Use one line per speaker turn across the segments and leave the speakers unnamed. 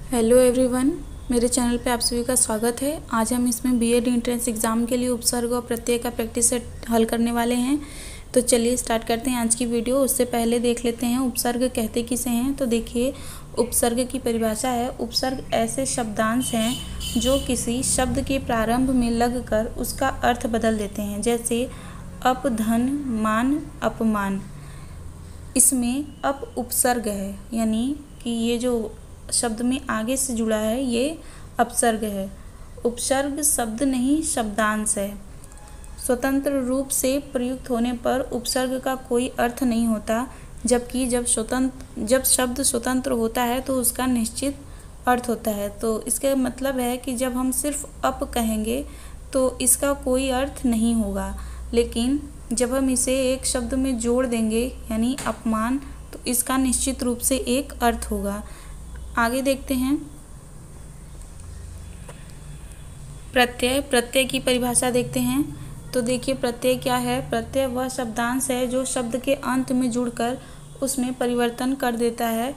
Hello everyone, मेरे channel पे आप सभी का स्वागत है। आज हम इसमें बीएड एंट्रेंस एग्ज़ाम के लिए उपसर्ग और प्रत्यय का प्रैक्टिस सेट हल करने वाले हैं। तो चलिए स्टार्ट करते हैं आज की वीडियो। उससे पहले देख लेते हैं उपसर्ग कहते किसे हैं। तो देखिए, उपसर्ग की परिभाषा है, उपसर्ग ऐसे शब्दांश हैं जो किसी शब्द के प्रारंभ में लगकर उसका अर्थ बदल देते हैं। जैसे अप, धन, मान, अपमान। इसमें अप उपसर्ग है, यानी कि ये जो शब्द में आगे से जुड़ा है ये अपसर्ग है। उपसर्ग शब्द नहीं शब्दांश है। स्वतंत्र रूप से प्रयुक्त होने पर उपसर्ग का कोई अर्थ नहीं होता, जबकि जब शब्द स्वतंत्र होता है तो उसका निश्चित अर्थ होता है। तो इसका मतलब है कि जब हम सिर्फ अप कहेंगे तो इसका कोई अर्थ नहीं होगा, लेकिन जब हम इसे एक शब्द में जोड़ देंगे यानी अपमान, तो इसका निश्चित रूप से एक अर्थ होगा। आगे देखते हैं प्रत्यय की परिभाषा देखते हैं। तो देखिए, प्रत्यय क्या है। प्रत्यय वह शब्दांश है जो शब्द के अंत में जुड़कर उसमें परिवर्तन कर देता है।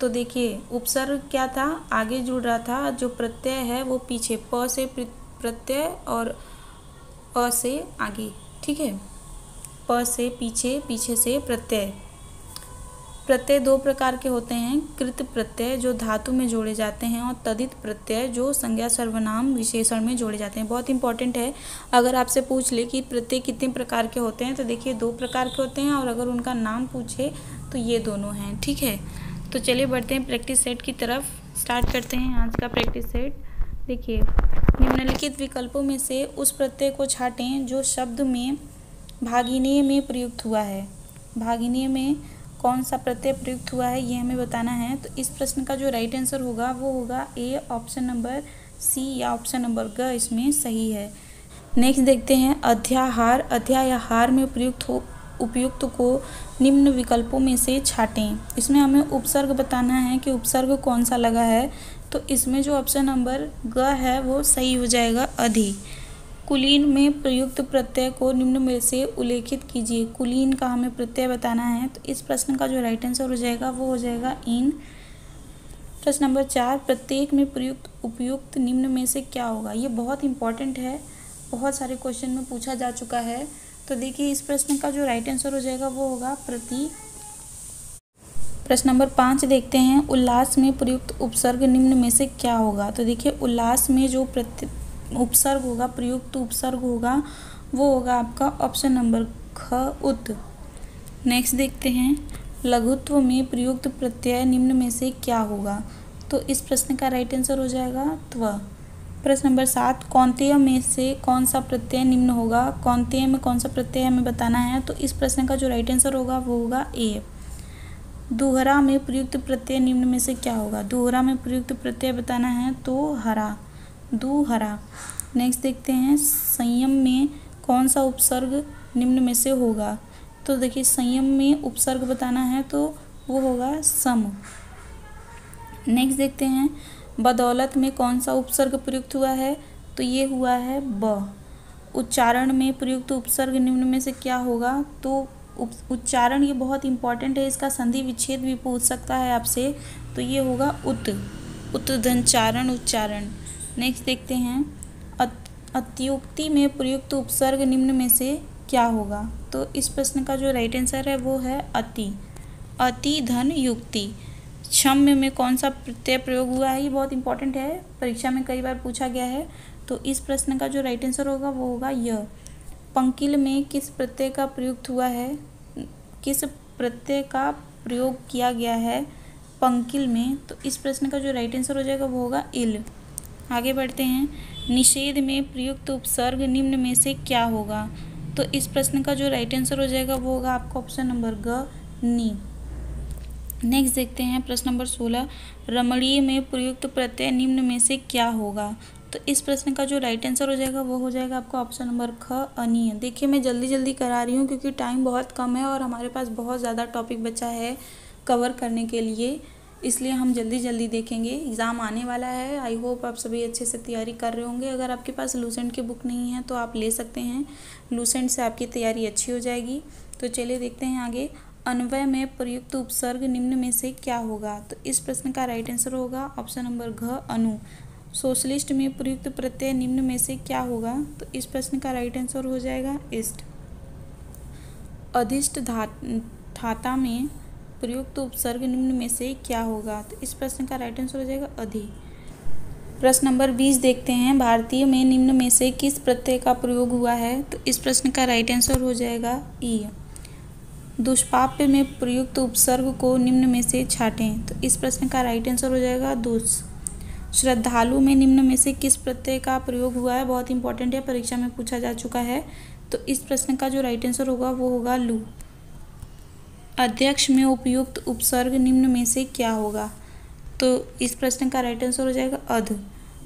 तो देखिए, उपसर्ग क्या था, आगे जुड़ रहा था। जो प्रत्यय है वो पीछे, प से प्रत्यय और अ से आगे, ठीक है। प से पीछे, पीछे से प्रत्यय। प्रत्यय दो प्रकार के होते हैं, कृत प्रत्यय जो धातु में जोड़े जाते हैं और तदित प्रत्यय जो संज्ञा सर्वनाम विशेषण में जोड़े जाते हैं। बहुत इंपॉर्टेंट है। अगर आपसे पूछ ले कि प्रत्यय कितने प्रकार के होते हैं, तो देखिए दो प्रकार के होते हैं, और अगर उनका नाम पूछे तो ये दोनों हैं, ठीक है। तो चलिए बढ़ते हैं प्रैक्टिस सेट की तरफ। स्टार्ट करते हैं आज का प्रैक्टिस सेट। देखिए, निम्नलिखित विकल्पों में से उस प्रत्यय को छांटें जो शब्द में भागिनीय में प्रयुक्त हुआ है। भागिनीय में कौन सा प्रत्यय प्रयुक्त हुआ है ये हमें बताना है। तो इस प्रश्न का जो राइट आंसर होगा वो होगा ए, ऑप्शन नंबर सी या ऑप्शन नंबर ग इसमें सही है। नेक्स्ट देखते हैं अध्याहार। अध्याहार में उपयुक्त को निम्न विकल्पों में से छांटें। इसमें हमें उपसर्ग बताना है कि उपसर्ग कौन सा लगा है। तो इसमें जो ऑप्शन नंबर ग है वो सही हो जाएगा, अधि। कुलीन में प्रयुक्त प्रत्यय को निम्न में से उल्लेखित कीजिए। कुलीन का हमें प्रत्यय बताना है। तो इस प्रश्न का जो राइट आंसर हो जाएगा वो हो जाएगा इन। प्रश्न नंबर 4, प्रत्येक में प्रयुक्त उपयुक्त निम्न में से क्या होगा। ये बहुत इंपॉर्टेंट है, बहुत सारे क्वेश्चन में पूछा जा चुका है। तो देखिए, इस प्रश्न का जो राइट आंसर हो जाएगा वो होगा प्रति। प्रश्न नंबर 5 देखते हैं, उल्लास में प्रयुक्त उपसर्ग निम्न में से क्या होगा। तो देखिए, उल्लास में जो उपसर्ग होगा, प्रयुक्त उपसर्ग होगा, वो होगा आपका ऑप्शन नंबर ख, उत। नेक्स्ट देखते हैं, लघुत्व में प्रयुक्त प्रत्यय निम्न में से क्या होगा। तो इस प्रश्न का राइट आंसर हो जाएगा त्व। प्रश्न नंबर 7, कौंतेय में से कौन सा प्रत्यय निम्न होगा। कौंतेय में कौन सा प्रत्यय हमें बताना है। तो इस प्रश्न का जो राइट आंसर होगा वो होगा ए। दुहरा में प्रयुक्त प्रत्यय निम्न में से क्या होगा। दुहरा में प्रयुक्त प्रत्यय बताना है तो हरा, दुहरा। नेक्स्ट देखते हैं, संयम में कौन सा उपसर्ग निम्न में से होगा। तो देखिए, संयम में उपसर्ग बताना है तो वो होगा सम। नेक्स्ट देखते हैं, बदौलत में कौन सा उपसर्ग प्रयुक्त हुआ है। तो ये हुआ है ब। उच्चारण में प्रयुक्त उपसर्ग निम्न में से क्या होगा। तो उच्चारण ये बहुत इंपॉर्टेंट है, इसका संधि विच्छेद भी पूछ सकता है आपसे। तो ये होगा उत, उत्धनचारण, उच्चारण। नेक्स्ट देखते हैं, अत्युक्ति में प्रयुक्त उपसर्ग निम्न में से क्या होगा। तो इस प्रश्न का जो राइट आंसर है वो है अति, अति धन युक्ति। क्षम्य में कौन सा प्रत्यय प्रयोग हुआ है, ये बहुत इंपॉर्टेंट है, परीक्षा में कई बार पूछा गया है। तो इस प्रश्न का जो राइट आंसर होगा वो होगा य। पंकिल में किस प्रत्यय का प्रयुक्त हुआ है, किस प्रत्यय का प्रयोग किया गया है पंकिल में। तो इस प्रश्न का जो राइट आंसर हो जाएगा वो होगा इल। आगे बढ़ते हैं, निषेध में प्रयुक्त उपसर्ग निम्न में से क्या होगा। तो इस प्रश्न का जो राइट आंसर हो जाएगा वो होगा आपका ऑप्शन नंबर ग, नी। नेक्स्ट देखते हैं प्रश्न नंबर 16, रमणीय में प्रयुक्त प्रत्यय निम्न में से क्या होगा। तो इस प्रश्न का जो राइट आंसर हो जाएगा वो हो जाएगा आपका ऑप्शन नंबर ख, अनीय। देखिए, मैं जल्दी जल्दी करा रही हूँ क्योंकि टाइम बहुत कम है और हमारे पास बहुत ज़्यादा टॉपिक बचा है कवर करने के लिए, इसलिए हम जल्दी जल्दी देखेंगे। एग्ज़ाम आने वाला है, आई होप आप सभी अच्छे से तैयारी कर रहे होंगे। अगर आपके पास लूसेंट की बुक नहीं है तो आप ले सकते हैं, लूसेंट से आपकी तैयारी अच्छी हो जाएगी। तो चलिए देखते हैं आगे। अन्वय में प्रयुक्त उपसर्ग निम्न में से क्या होगा? तो इस प्रश्न का राइट आंसर होगा ऑप्शन नंबर घ अनु। सोशलिस्ट में प्रयुक्त प्रत्यय निम्न में से क्या होगा? तो इस प्रश्न का राइट आंसर हो जाएगा इष्ट। अधिष्ठ धाता में प्रयुक्त उपसर्ग निम्न में से क्या होगा? तो इस प्रश्न का राइट आंसर हो जाएगा अधि। प्रश्न नंबर 20 देखते हैं, भारतीय में निम्न में से किस प्रत्यय का प्रयोग हुआ है? तो इस प्रश्न का राइट आंसर हो जाएगा ई। दुष्पाप्य में प्रयुक्त उपसर्ग को निम्न में से छांटें। तो इस प्रश्न का राइट आंसर हो जाएगा दुष। श्रद्धालु में निम्न में से किस प्रत्यय का प्रयोग हुआ है? बहुत इंपॉर्टेंट है, परीक्षा में पूछा जा चुका है। तो इस प्रश्न का जो राइट आंसर होगा वो होगा लू। अध्यक्ष में उपयुक्त उपसर्ग निम्न में से क्या होगा? तो इस प्रश्न का राइट आंसर हो जाएगा अध।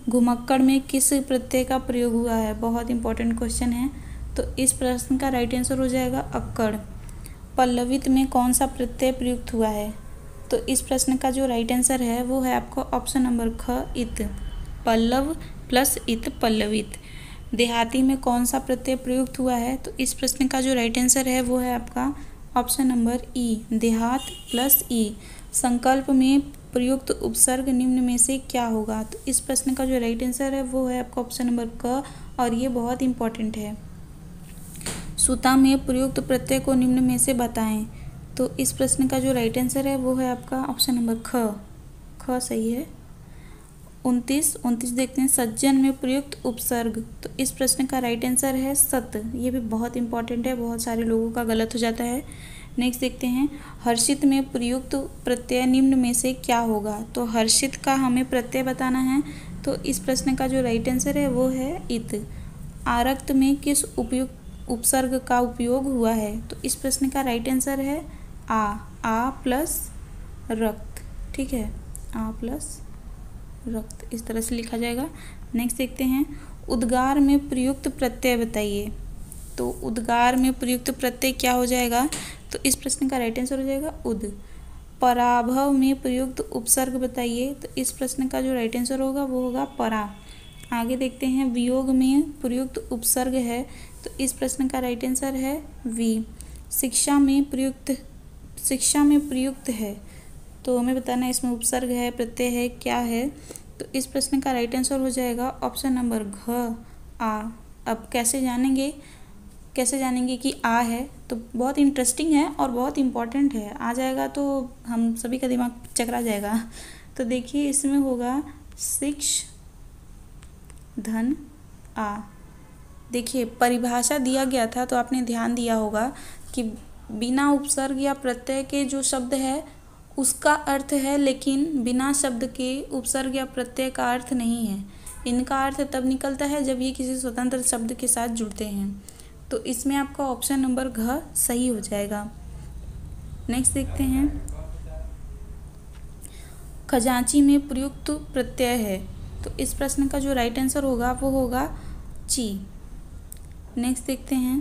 घुमक्कड़ में किस प्रत्यय का प्रयोग हुआ है? बहुत इंपॉर्टेंट क्वेश्चन है। तो इस प्रश्न का राइट आंसर हो जाएगा अक्कड़। पल्लवित में कौन सा प्रत्यय प्रयुक्त हुआ है? तो इस प्रश्न का जो राइट आंसर है वो है आपका ऑप्शन नंबर ख इत। पल्लव प्लस इत पल्लवित। देहाती में कौन सा प्रत्यय प्रयुक्त हुआ है? तो इस प्रश्न का जो राइट आंसर है वो है आपका ऑप्शन नंबर ई देहात प्लस ई। संकल्प में प्रयुक्त उपसर्ग निम्न में से क्या होगा? तो इस प्रश्न का जो राइट आंसर है वो है आपका ऑप्शन नंबर क, और ये बहुत इंपॉर्टेंट है। सुता में प्रयुक्त प्रत्यय को निम्न में से बताएं। तो इस प्रश्न का जो राइट आंसर है वो है आपका ऑप्शन नंबर ख सही है। 29 देखते हैं, सज्जन में प्रयुक्त उपसर्ग। तो इस प्रश्न का राइट आंसर है सत। ये भी बहुत इंपॉर्टेंट है, बहुत सारे लोगों का गलत हो जाता है। नेक्स्ट देखते हैं, हर्षित में प्रयुक्त प्रत्यय निम्न में से क्या होगा? तो हर्षित का हमें प्रत्यय बताना है। तो इस प्रश्न का जो राइट आंसर है वो है इत। आरक्त में किस उपयुक्त उपसर्ग का उपयोग हुआ है? तो इस प्रश्न का राइट आंसर है आ प्लस रक्त। ठीक है, आ प्लस रक्त, इस तरह से लिखा जाएगा। नेक्स्ट देखते हैं, उद्गार में प्रयुक्त प्रत्यय बताइए। तो उद्गार में प्रयुक्त प्रत्यय क्या हो जाएगा? तो इस प्रश्न का राइट आंसर हो जाएगा उद। पराभव में प्रयुक्त उपसर्ग बताइए। तो इस प्रश्न का जो राइट आंसर होगा वो होगा परा। आगे देखते हैं, वियोग में प्रयुक्त उपसर्ग है। तो इस प्रश्न का राइट आंसर है वी। शिक्षा में प्रयुक्त है। तो हमें बताना है इसमें उपसर्ग है, प्रत्यय है, क्या है? तो इस प्रश्न का राइट आंसर हो जाएगा ऑप्शन नंबर घ आ। अब कैसे जानेंगे कि आ है? तो बहुत इंटरेस्टिंग है और बहुत इम्पॉर्टेंट है। आ जाएगा तो हम सभी का दिमाग चकरा जाएगा। तो देखिए इसमें होगा शिक्ष धन आ। देखिए परिभाषा दिया गया था तो आपने ध्यान दिया होगा कि बिना उपसर्ग या प्रत्यय के जो शब्द है उसका अर्थ है, लेकिन बिना शब्द के उपसर्ग या प्रत्यय का अर्थ नहीं है। इनका अर्थ तब निकलता है जब ये किसी स्वतंत्र शब्द के साथ जुड़ते हैं। तो इसमें आपका ऑप्शन नंबर घ सही हो जाएगा। नेक्स्ट देखते हैं, खजांची में प्रयुक्त प्रत्यय है। तो इस प्रश्न का जो राइट आंसर होगा वो होगा ची। नेक्स्ट देखते हैं,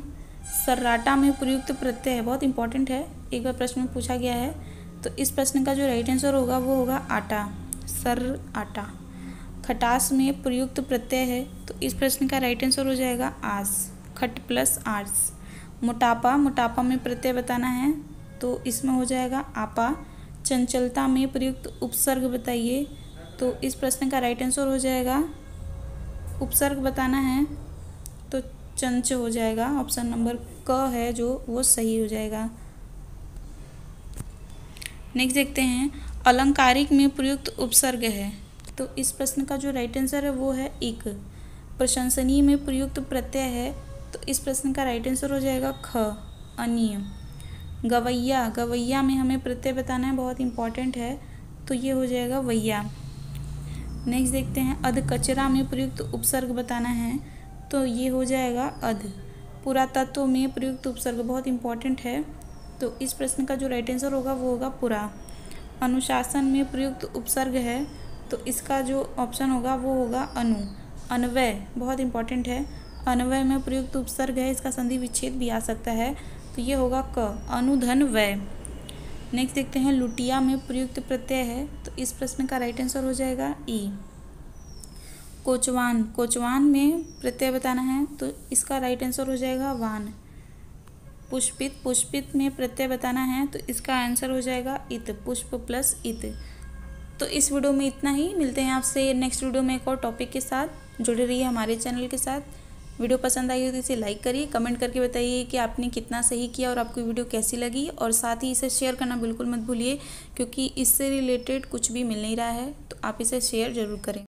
सर्राटा में प्रयुक्त प्रत्यय है। बहुत इंपॉर्टेंट है, एक बार प्रश्न में पूछा गया है। तो इस प्रश्न का जो राइट आंसर होगा वो होगा आटा, सर आटा। खटास में प्रयुक्त प्रत्यय है। तो इस प्रश्न का राइट आंसर हो जाएगा आस, खट प्लस आर्स। मोटापा में प्रत्यय बताना है। तो इसमें हो जाएगा आपा। चंचलता में प्रयुक्त उपसर्ग बताइए। तो इस प्रश्न का राइट आंसर हो जाएगा, उपसर्ग बताना है तो चंच हो जाएगा। ऑप्शन नंबर क है जो वो सही हो जाएगा। नेक्स्ट देखते हैं, अलंकारिक में प्रयुक्त उपसर्ग है। तो इस प्रश्न का जो राइट आंसर है वो है इक। प्रशंसनीय में प्रयुक्त प्रत्यय है। तो इस प्रश्न का राइट आंसर हो जाएगा ख, अनीय। गवैया में हमें प्रत्यय बताना है, बहुत इंपॉर्टेंट है। तो ये हो जाएगा वैया। नेक्स्ट देखते हैं, अधकचरा में प्रयुक्त उपसर्ग बताना है। तो ये हो जाएगा अध। पुरातत्व में प्रयुक्त उपसर्ग बहुत इंपॉर्टेंट है। तो इस प्रश्न का जो राइट आंसर होगा वो होगा पुरा। अनुशासन में प्रयुक्त उपसर्ग है। तो इसका जो ऑप्शन होगा वो होगा अनु। अन्वय बहुत इंपॉर्टेंट है, अन्वय में प्रयुक्त उपसर्ग है, इसका संधि विच्छेद भी आ सकता है। तो ये होगा क, अनुधन वय। नेक्स्ट देखते हैं, लुटिया में प्रयुक्त प्रत्यय है। तो इस प्रश्न का राइट आंसर हो जाएगा ई। कोचवान में प्रत्यय बताना है। तो इसका राइट आंसर हो जाएगा वान। पुष्पित, पुष्पित में प्रत्यय बताना है तो इसका आंसर हो जाएगा इत, पुष्प प्लस इत। तो इस वीडियो में इतना ही, मिलते हैं आपसे नेक्स्ट वीडियो में एक और टॉपिक के साथ। जुड़े रहिए हमारे चैनल के साथ। वीडियो पसंद आई हो तो इसे लाइक करिए, कमेंट करके बताइए कि आपने कितना सही किया और आपको वीडियो कैसी लगी, और साथ ही इसे शेयर करना बिल्कुल मत भूलिए, क्योंकि इससे रिलेटेड कुछ भी मिल नहीं रहा है तो आप इसे शेयर ज़रूर करें।